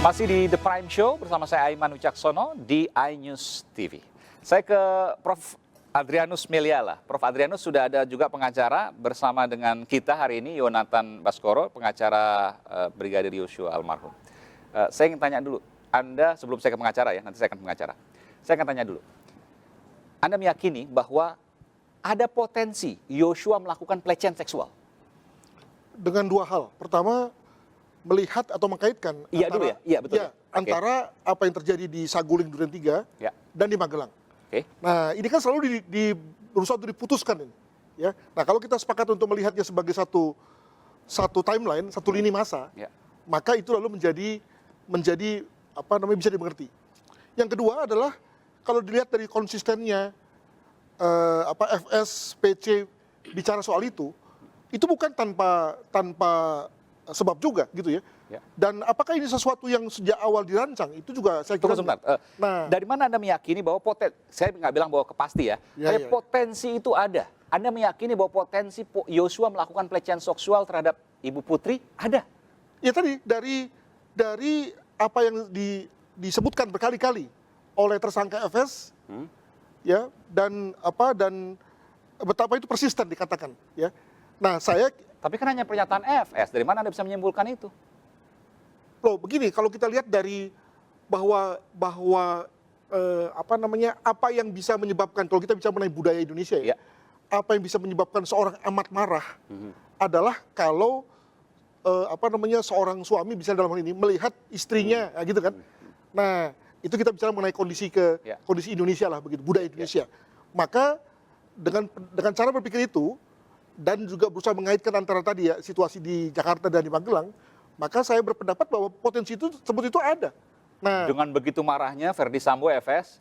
Masih di The Prime Show bersama saya Aiman Wicaksono di iNews TV. Saya ke Prof. Adrianus Meliala. Prof. Adrianus sudah ada juga pengacara bersama dengan kita hari ini, Yonatan Baskoro, pengacara Brigadir Yosua almarhum. Saya ingin tanya dulu, Anda sebelum saya ke pengacara ya, nanti saya akan pengacara. Saya akan tanya dulu, Anda meyakini bahwa ada potensi Yosua melakukan pelecehan seksual? Dengan dua hal. Pertama, melihat atau mengkaitkan antara apa yang terjadi di Saguling Duren 3 dan di Magelang. Nah, ini kan selalu berusaha untuk diputuskan ini. Ya. Nah, kalau kita sepakat untuk melihatnya sebagai satu timeline, satu lini masa, maka itu lalu menjadi bisa dimengerti. Yang kedua adalah kalau dilihat dari konsistennya FS, PC bicara soal itu bukan tanpa sebab juga gitu ya. Dan apakah ini sesuatu yang sejak awal dirancang? Itu juga saya kira. Tunggu sebentar. Dari mana Anda meyakini bahwa saya nggak bilang bahwa kepasti ya, potensi itu ada. Anda meyakini bahwa potensi Yosua melakukan pelecehan seksual terhadap Ibu Putri ada? Ya tadi dari apa yang disebutkan berkali-kali oleh tersangka FS, ya dan betapa itu persisten dikatakan, ya. Nah, tapi kan hanya pernyataan FS, dari mana Anda bisa menyimpulkan itu? Loh, begini, kalau kita lihat dari bahwa apa yang bisa menyebabkan, kalau kita bicara mengenai budaya Indonesia ya, apa yang bisa menyebabkan seorang amat marah adalah kalau seorang suami bisa dalam hal ini melihat istrinya, gitu kan. Nah, itu kita bicara mengenai kondisi Indonesia lah, begitu, budaya Indonesia. Maka dengan cara berpikir itu, dan juga berusaha mengaitkan antara tadi ya situasi di Jakarta dan di Magelang, maka saya berpendapat bahwa potensi itu seperti itu ada. Nah, dengan begitu marahnya Verdi Sambo FS,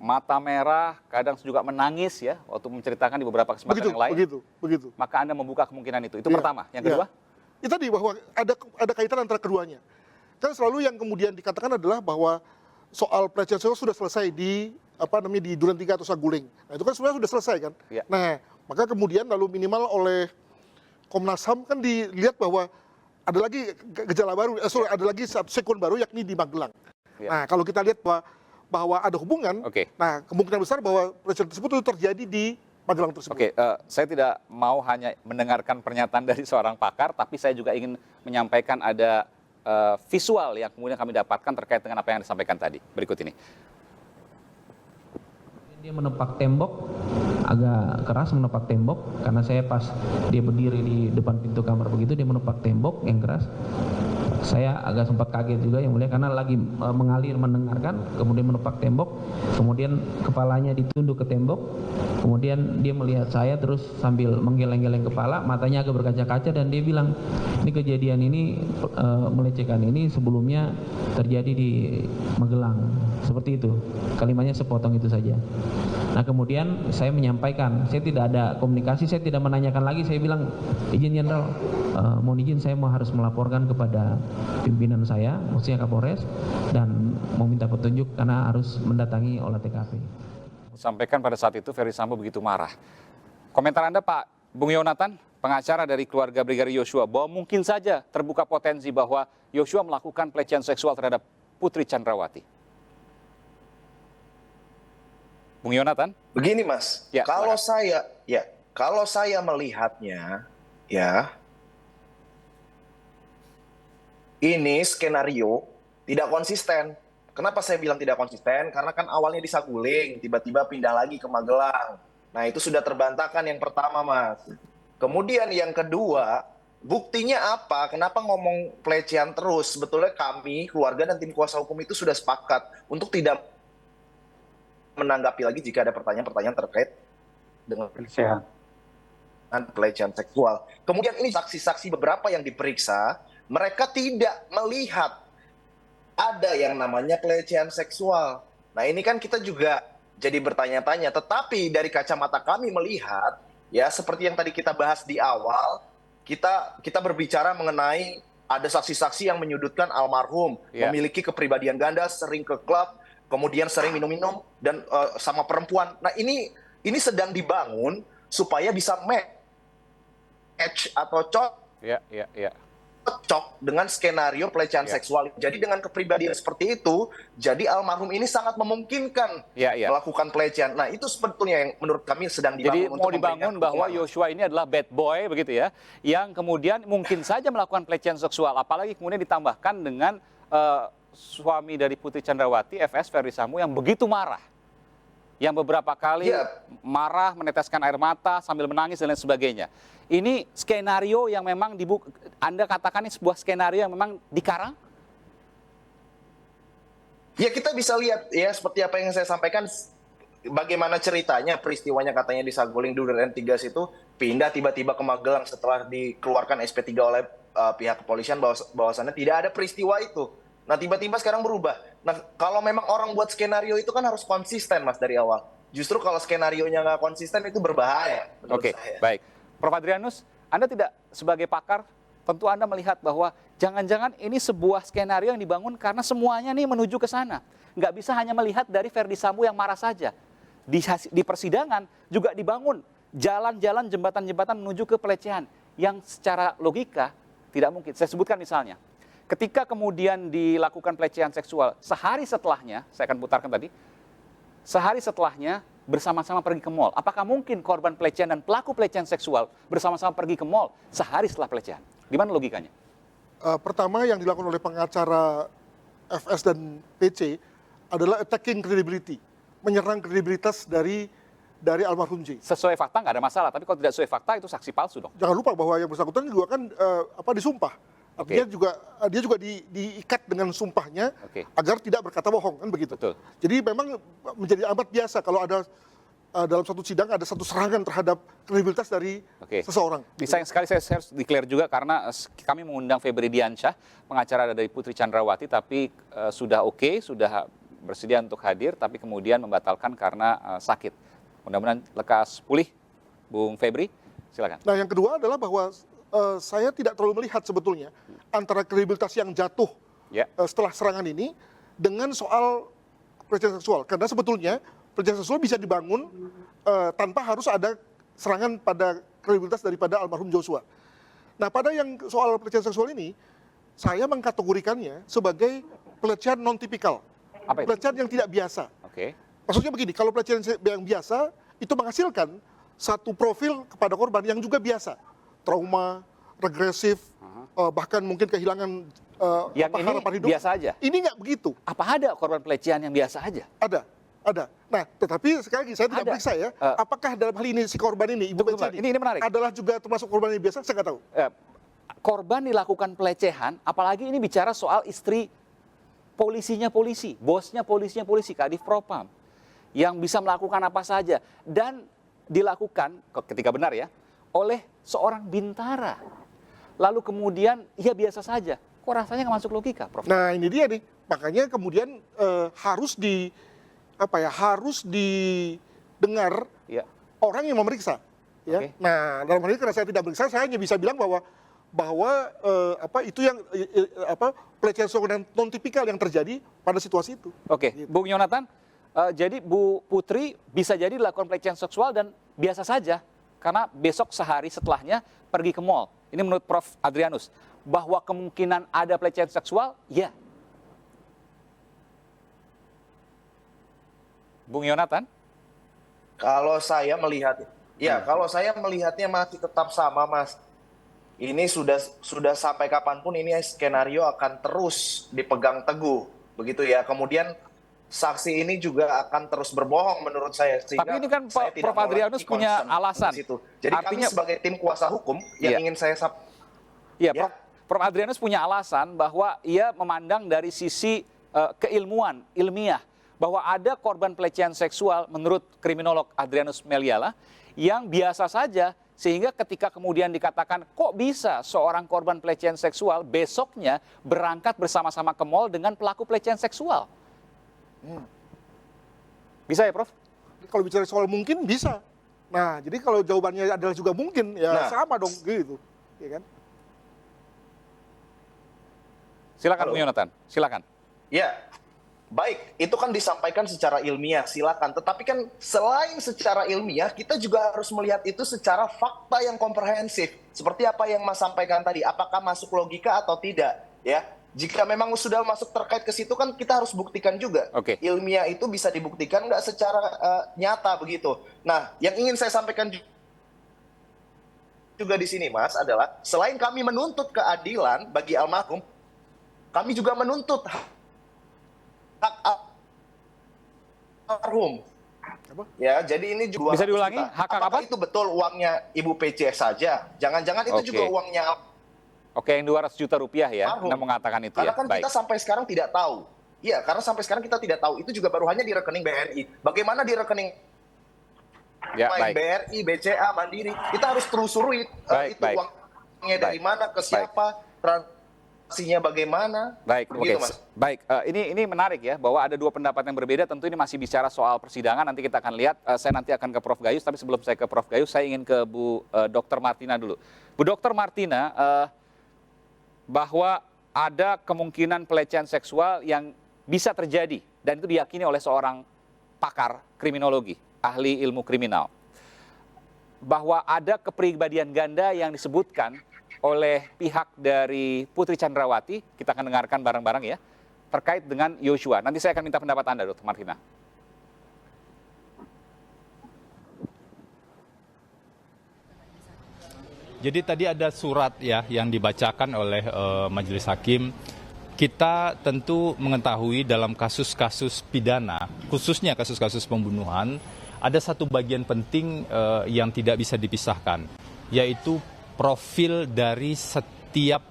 mata merah, kadang juga menangis ya waktu menceritakan di beberapa kesempatan yang lain. Begitu. Maka Anda membuka kemungkinan itu. Itu pertama. Yang kedua? Itu tadi bahwa ada kaitan antara keduanya. Kan selalu yang kemudian dikatakan adalah bahwa soal pelecehan seksual sudah selesai di Duren 3 atau Saguling. Nah, itu kan sebenarnya sudah selesai kan. Nah, maka kemudian lalu minimal oleh Komnas HAM kan dilihat bahwa ada lagi gejala baru, ada lagi satu sekuen baru yakni di Magelang. Nah, kalau kita lihat bahwa ada hubungan, nah kemungkinan besar bahwa pelecehan tersebut itu terjadi di Magelang tersebut. Saya tidak mau hanya mendengarkan pernyataan dari seorang pakar, tapi saya juga ingin menyampaikan ada visual yang kemudian kami dapatkan terkait dengan apa yang disampaikan tadi. Berikut ini. Dia menepak tembok, agak keras menepak tembok, karena saya pas dia berdiri di depan pintu kamar begitu, dia menepak tembok yang keras. Saya agak sempat kaget juga yang mulia, karena lagi mengalir mendengarkan, kemudian menepak tembok, kemudian kepalanya ditunduk ke tembok, kemudian dia melihat saya terus sambil menggeleng-geleng kepala, matanya agak berkaca-kaca, dan dia bilang, ini kejadian ini, melecehkan ini sebelumnya terjadi di Magelang, seperti itu. Kalimatnya sepotong itu saja. Nah, kemudian saya menyampaikan, saya tidak ada komunikasi, saya tidak menanyakan lagi, saya bilang, izin Jenderal, mohon izin saya harus melaporkan kepada pimpinan saya, maksudnya Kapolres, dan mau minta petunjuk karena harus mendatangi olah TKP. Sampaikan pada saat itu Verdi Sambo begitu marah. Komentar Anda Pak Bung Yonatan, pengacara dari keluarga Brigadir Yosua, bahwa mungkin saja terbuka potensi bahwa Yosua melakukan pelecehan seksual terhadap Putri Chandrawati. Bung Yonatan? Begini Mas, kalau saya melihatnya, ya, ini skenario tidak konsisten. Kenapa saya bilang tidak konsisten? Karena kan awalnya di Saguling, tiba-tiba pindah lagi ke Magelang. Nah, itu sudah terbantahkan yang pertama, Mas. Kemudian yang kedua, buktinya apa? Kenapa ngomong pelecehan terus? Sebetulnya kami, keluarga dan tim kuasa hukum itu sudah sepakat untuk tidak menanggapi lagi jika ada pertanyaan-pertanyaan terkait dengan pelecehan seksual. Kemudian ini saksi-saksi beberapa yang diperiksa, mereka tidak melihat ada yang namanya pelecehan seksual. Nah, ini kan kita juga jadi bertanya-tanya. Tetapi dari kacamata kami melihat, ya seperti yang tadi kita bahas di awal, kita berbicara mengenai ada saksi-saksi yang menyudutkan almarhum, memiliki kepribadian ganda, sering ke klub, kemudian sering minum-minum dan sama perempuan. Nah, ini sedang dibangun supaya bisa match atau cocok dengan skenario pelecehan seksual. Jadi dengan kepribadian seperti itu, jadi almarhum ini sangat memungkinkan melakukan pelecehan. Nah, itu sebetulnya yang menurut kami sedang dibangun. Jadi mau dibangun bahwa Yosua ini adalah bad boy begitu ya, yang kemudian mungkin saja melakukan pelecehan seksual, apalagi kemudian ditambahkan dengan suami dari Putri Chandrawati, FS Ferdy Sambo, yang begitu marah. Yang beberapa kali marah, meneteskan air mata, sambil menangis, dan lain sebagainya. Ini skenario yang memang Anda katakan ini sebuah skenario yang memang dikarang? Ya, kita bisa lihat ya seperti apa yang saya sampaikan, bagaimana ceritanya, peristiwanya katanya di Saguling Duren 3 itu pindah tiba-tiba ke Magelang setelah dikeluarkan SP3 oleh pihak kepolisian, bahwasannya tidak ada peristiwa itu. Nah, tiba-tiba sekarang berubah. Nah, kalau memang orang buat skenario itu kan harus konsisten, Mas, dari awal. Justru kalau skenarionya nggak konsisten itu berbahaya. Oke, baik. Prof. Adrianus, Anda tidak sebagai pakar, tentu Anda melihat bahwa jangan-jangan ini sebuah skenario yang dibangun karena semuanya nih menuju ke sana. Nggak bisa hanya melihat dari Ferdy Sambo yang marah saja. Di persidangan juga dibangun jalan-jalan, jembatan-jembatan menuju ke pelecehan yang secara logika tidak mungkin. Saya sebutkan misalnya, ketika kemudian dilakukan pelecehan seksual, sehari setelahnya, saya akan putarkan tadi, sehari setelahnya bersama-sama pergi ke mall. Apakah mungkin korban pelecehan dan pelaku pelecehan seksual bersama-sama pergi ke mall sehari setelah pelecehan? Di mana logikanya? Pertama yang dilakukan oleh pengacara FS dan PC adalah attacking credibility, menyerang kredibilitas dari almarhum J. Sesuai fakta nggak ada masalah, tapi kalau tidak sesuai fakta itu saksi palsu dong. Jangan lupa bahwa yang bersangkutan juga kan disumpah. Artinya dia juga diikat dengan sumpahnya agar tidak berkata bohong, kan begitu. Betul. Jadi memang menjadi amat biasa kalau ada dalam satu sidang ada satu serangan terhadap kredibilitas dari seseorang. Sayang sekali saya harus declare juga karena kami mengundang Febri Diansyah, pengacara dari Putri Chandrawati, tapi sudah sudah bersedia untuk hadir, tapi kemudian membatalkan karena sakit. Mudah-mudahan lekas pulih, Bung Febri, silakan. Nah, yang kedua adalah bahwa saya tidak terlalu melihat sebetulnya antara kredibilitas yang jatuh setelah serangan ini dengan soal pelecehan seksual. Karena sebetulnya pelecehan seksual bisa dibangun tanpa harus ada serangan pada kredibilitas daripada almarhum Joshua. Nah, pada yang soal pelecehan seksual ini, saya mengkategorikannya sebagai pelecehan non-tipikal. Pelecehan yang tidak biasa. Maksudnya begini, kalau pelecehan yang biasa itu menghasilkan satu profil kepada korban yang juga biasa. Trauma, regresif, bahkan mungkin kehilangan harapan hidup. Biasa aja? Ini nggak begitu. Apa ada korban pelecehan yang biasa aja? Ada. Nah, tetapi sekali lagi saya tidak periksa ya. Apakah dalam hal ini si korban ini, Ibu Beca ini menarik. adalah juga termasuk korban yang biasa? Saya nggak tahu. Korban dilakukan pelecehan, apalagi ini bicara soal istri polisinya polisi, bosnya polisi, Kadif Propam, yang bisa melakukan apa saja. Dan dilakukan, ketika benar ya, oleh seorang bintara. Lalu kemudian, ya biasa saja. Kok rasanya nggak masuk logika, Prof? Nah, ini dia nih. Makanya kemudian harus didengar orang yang memeriksa. Ya. Nah, dalam hal ini karena saya tidak memeriksa, saya hanya bisa bilang bahwa itu yang pelecehan seksual non tipikal yang terjadi pada situasi itu. Gitu. Bung Yonatan, jadi Bu Putri bisa jadi dilakukan pelecehan seksual dan biasa saja. Karena besok sehari setelahnya pergi ke mall. Ini menurut Prof. Adrianus. Bahwa kemungkinan ada pelecehan seksual, ya. Bung Yonatan? Kalau saya melihatnya masih tetap sama, Mas. Ini sudah sampai kapanpun ini skenario akan terus dipegang teguh. Begitu ya. Kemudian saksi ini juga akan terus berbohong menurut saya. Tapi ini kan Prof. Adrianus punya alasan. Jadi artinya, kami sebagai tim kuasa hukum yang ingin saya Prof. Adrianus punya alasan bahwa ia memandang dari sisi keilmuan, ilmiah, bahwa ada korban pelecehan seksual menurut kriminolog Adrianus Meliala yang biasa saja, sehingga ketika kemudian dikatakan kok bisa seorang korban pelecehan seksual besoknya berangkat bersama-sama ke mall dengan pelaku pelecehan seksual. Bisa ya, Prof? Kalau bicara soal mungkin, bisa. Nah, jadi kalau jawabannya adalah juga mungkin, ya sama dong, gitu. Ya kan? Silakan, Bung Yonatan. Silakan. Ya, Baik, itu kan disampaikan secara ilmiah, silakan. Tetapi kan selain secara ilmiah, kita juga harus melihat itu secara fakta yang komprehensif. Seperti apa yang Mas sampaikan tadi, apakah masuk logika atau tidak, ya. Jika memang sudah masuk terkait ke situ kan kita harus buktikan juga. Oke. Ilmiah itu bisa dibuktikan nggak secara nyata begitu. Nah, yang ingin saya sampaikan juga di sini, Mas, adalah selain kami menuntut keadilan bagi almarhum, kami juga menuntut hak almarhum. Ya, jadi ini juga Bisa diulangi? Hak apakah apa? itu betul uangnya Ibu PC saja? Jangan-jangan itu Oke. juga uangnya Oke, yang 200 juta rupiah ya, almarhum. Anda mengatakan itu Karena ya. kan Baik. kita sampai sekarang tidak tahu. Iya, karena sampai sekarang kita tidak tahu. Itu juga baru hanya di rekening BRI. Bagaimana di rekening Ya, lain, baik. BRI, BCA, Mandiri? Kita harus telusuri Baik, itu baik. uangnya dari Baik. mana, ke siapa, transaksinya bagaimana. Baik, Begitu, oke. Mas. Baik, ini menarik ya, bahwa ada dua pendapat yang berbeda. Tentu ini masih bicara soal persidangan, nanti kita akan lihat. Saya nanti akan ke Prof. Gayus, tapi sebelum saya ke Prof. Gayus, saya ingin ke Bu Dr. Martina dulu. Bu Dr. Martina, bahwa ada kemungkinan pelecehan seksual yang bisa terjadi, dan itu diyakini oleh seorang pakar kriminologi, ahli ilmu kriminal. Bahwa ada kepribadian ganda yang disebutkan oleh pihak dari Putri Chandrawati, kita akan dengarkan bareng-bareng ya, terkait dengan Yosua. Nanti saya akan minta pendapat Anda, Dr. Martina. Jadi tadi ada surat ya yang dibacakan oleh Majelis Hakim. Kita tentu mengetahui dalam kasus-kasus pidana, khususnya kasus-kasus pembunuhan, ada satu bagian penting yang tidak bisa dipisahkan, yaitu profil dari setiap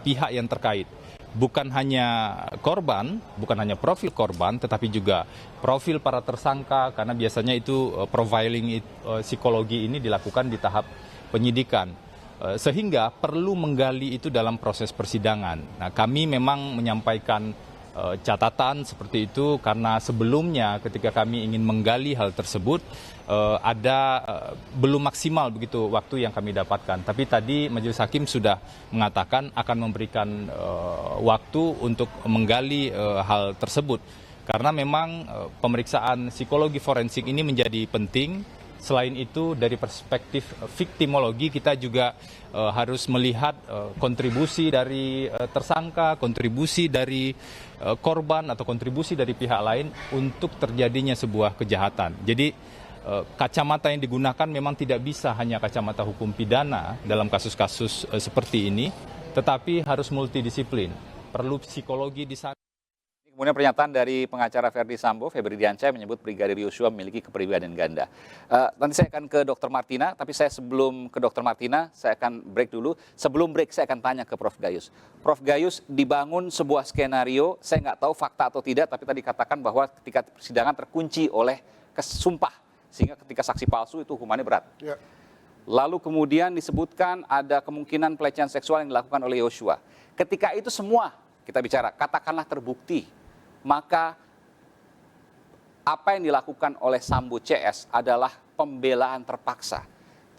pihak yang terkait. Bukan hanya korban, bukan hanya profil korban, tetapi juga profil para tersangka, karena biasanya itu profiling psikologi ini dilakukan di tahap penyidikan. Sehingga perlu menggali itu dalam proses persidangan. Nah, kami memang menyampaikan catatan seperti itu karena sebelumnya ketika kami ingin menggali hal tersebut belum maksimal begitu waktu yang kami dapatkan. Tapi tadi Majelis Hakim sudah mengatakan akan memberikan waktu untuk menggali hal tersebut. Karena memang pemeriksaan psikologi forensik ini menjadi penting. Selain itu dari perspektif viktimologi kita juga harus melihat kontribusi dari tersangka, kontribusi dari korban atau kontribusi dari pihak lain untuk terjadinya sebuah kejahatan. Jadi kacamata yang digunakan memang tidak bisa hanya kacamata hukum pidana dalam kasus-kasus seperti ini, tetapi harus multidisiplin. Perlu psikologi di sana. Kemudian pernyataan dari pengacara Verdi Sambo, Febri Diansyah, menyebut Brigadir Yosua memiliki kepribadian ganda. Nanti saya akan ke Dr. Martina, tapi saya sebelum ke Dr. Martina, saya akan break dulu. Sebelum break, saya akan tanya ke Prof. Gayus. Prof. Gayus, dibangun sebuah skenario, saya nggak tahu fakta atau tidak, tapi tadi katakan bahwa ketika persidangan terkunci oleh kesumpah, sehingga ketika saksi palsu itu hukumannya berat. Ya. Lalu kemudian disebutkan ada kemungkinan pelecehan seksual yang dilakukan oleh Yosua. Ketika itu semua kita bicara, katakanlah terbukti, maka apa yang dilakukan oleh Sambo CS adalah pembelaan terpaksa.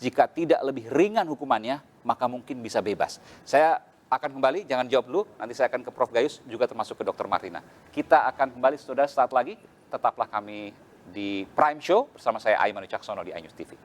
Jika tidak lebih ringan hukumannya, maka mungkin bisa bebas. Saya akan kembali, jangan jawab dulu, nanti saya akan ke Prof. Gayus, juga termasuk ke Dr. Martina. Kita akan kembali saudara saat lagi, tetaplah kami di Prime Show bersama saya Aiman Wicaksono di iNews TV.